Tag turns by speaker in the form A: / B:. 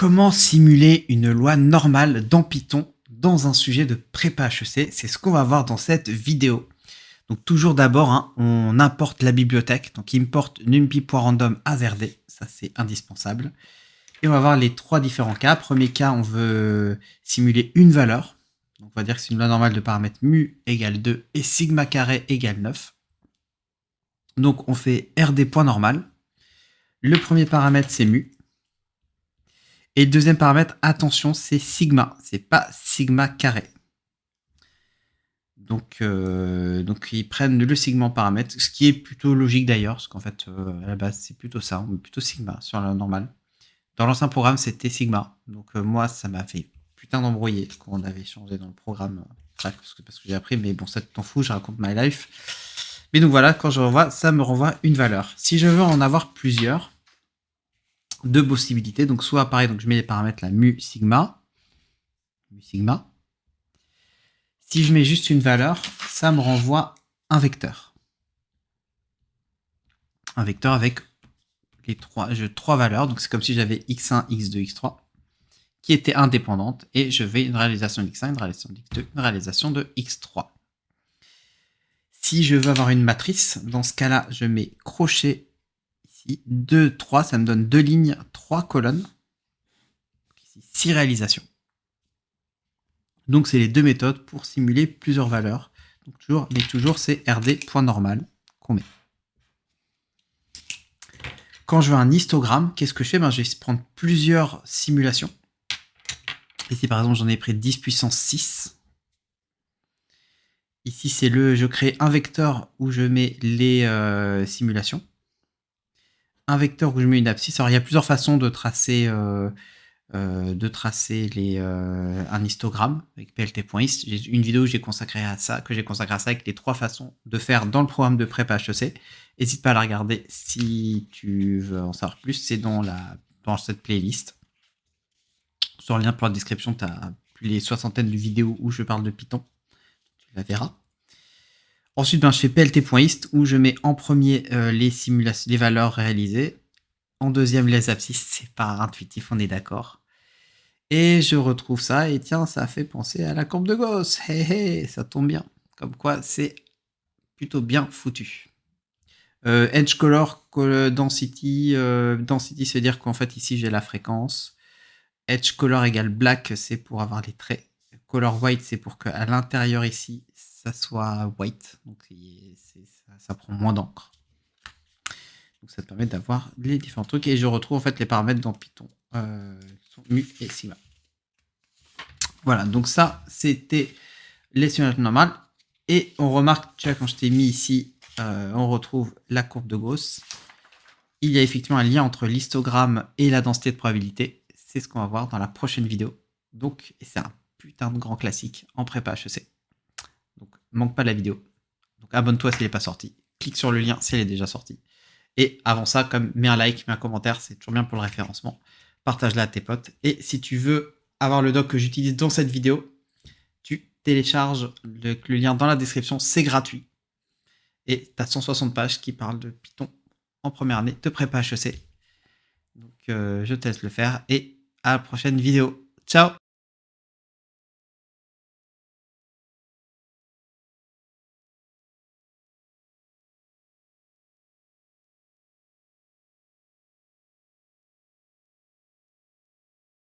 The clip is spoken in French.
A: Comment simuler une loi normale dans Python dans un sujet de prépa HEC? C'est ce qu'on va voir dans cette vidéo. Donc toujours d'abord, on importe la bibliothèque. Donc import numpy.random azerd, ça c'est indispensable. Et on va voir les trois différents cas. Premier cas, on veut simuler une valeur. Donc on va dire que c'est une loi normale de paramètres mu égale 2 et sigma carré égale 9. Donc on fait rd.normal. Le premier paramètre c'est mu. Et le deuxième paramètre, attention, c'est sigma, c'est pas sigma carré. Donc ils prennent le sigma en paramètre, ce qui est plutôt logique d'ailleurs, parce qu'en fait, à la base, c'est plutôt ça, on met plutôt sigma sur la normale. Dans l'ancien programme, c'était sigma, donc moi, ça m'a fait putain d'embrouiller quand on avait changé dans le programme. Bref, parce que j'ai appris, mais bon, ça t'en fout, je raconte my life. Mais donc voilà, quand je renvoie, ça me renvoie une valeur. Si je veux en avoir plusieurs, deux possibilités. Donc soit pareil, donc je mets les paramètres là, mu sigma. Si je mets juste une valeur, ça me renvoie un vecteur. Un vecteur avec les trois valeurs. Donc c'est comme si j'avais x1, x2, x3 qui étaient indépendantes et je vais une réalisation de x1, une réalisation de x2, une réalisation de x3. Si je veux avoir une matrice, dans ce cas-là, je mets crochet ici, 2, 3, ça me donne 2 lignes, 3 colonnes. Ici, 6 réalisations. Donc c'est les deux méthodes pour simuler plusieurs valeurs. Donc toujours c'est rd.normal qu'on met. Quand je veux un histogramme, qu'est-ce que je fais? Je vais prendre plusieurs simulations. Ici par exemple j'en ai pris 10 puissance 6. Ici c'est je crée un vecteur où je mets les simulations. Un vecteur où je mets une abscisse. Alors il y a plusieurs façons de tracer un histogramme avec plt.hist. J'ai une vidéo que j'ai consacrée à ça avec les trois façons de faire dans le programme de prépa HEC. N'hésite pas à la regarder si tu veux en savoir plus. C'est dans cette playlist. Sur le lien pour la description, tu as les soixantaines de vidéos où je parle de Python. Tu la verras. Ensuite, je fais plt.hist où je mets en premier les valeurs réalisées. En deuxième, les abscisses. C'est pas intuitif, on est d'accord. Et je retrouve ça, et tiens, ça fait penser à la courbe de Gauss. Hé, ça tombe bien. Comme quoi, c'est plutôt bien foutu. Edge color density. Density, ça veut dire qu'en fait, ici, j'ai la fréquence. Edge color égale black, c'est pour avoir les traits. Color white, c'est pour qu'à l'intérieur, ici, ça soit white. Donc, ça prend moins d'encre. Donc, ça te permet d'avoir les différents trucs. Et je retrouve, en fait, les paramètres dans Python. Sont mu et sigma. Voilà, donc ça, c'était les simulations normales. Et on remarque, tu vois, quand je t'ai mis ici, on retrouve la courbe de Gauss. Il y a effectivement un lien entre l'histogramme et la densité de probabilité. C'est ce qu'on va voir dans la prochaine vidéo. Donc, c'est un putain de grand classique en prépa HEC. Donc, manque pas la vidéo. Donc, abonne-toi s'il n'est pas sorti. Clique sur le lien si elle est déjà sortie. Et avant ça, mets un like, mets un commentaire, c'est toujours bien pour le référencement. Partage-la à tes potes. Et si tu veux avoir le doc que j'utilise dans cette vidéo, tu télécharges le lien dans la description, c'est gratuit. Et tu as 160 pages qui parlent de Python en première année de prépa HEC. Donc je te laisse le faire et à la prochaine vidéo. Ciao!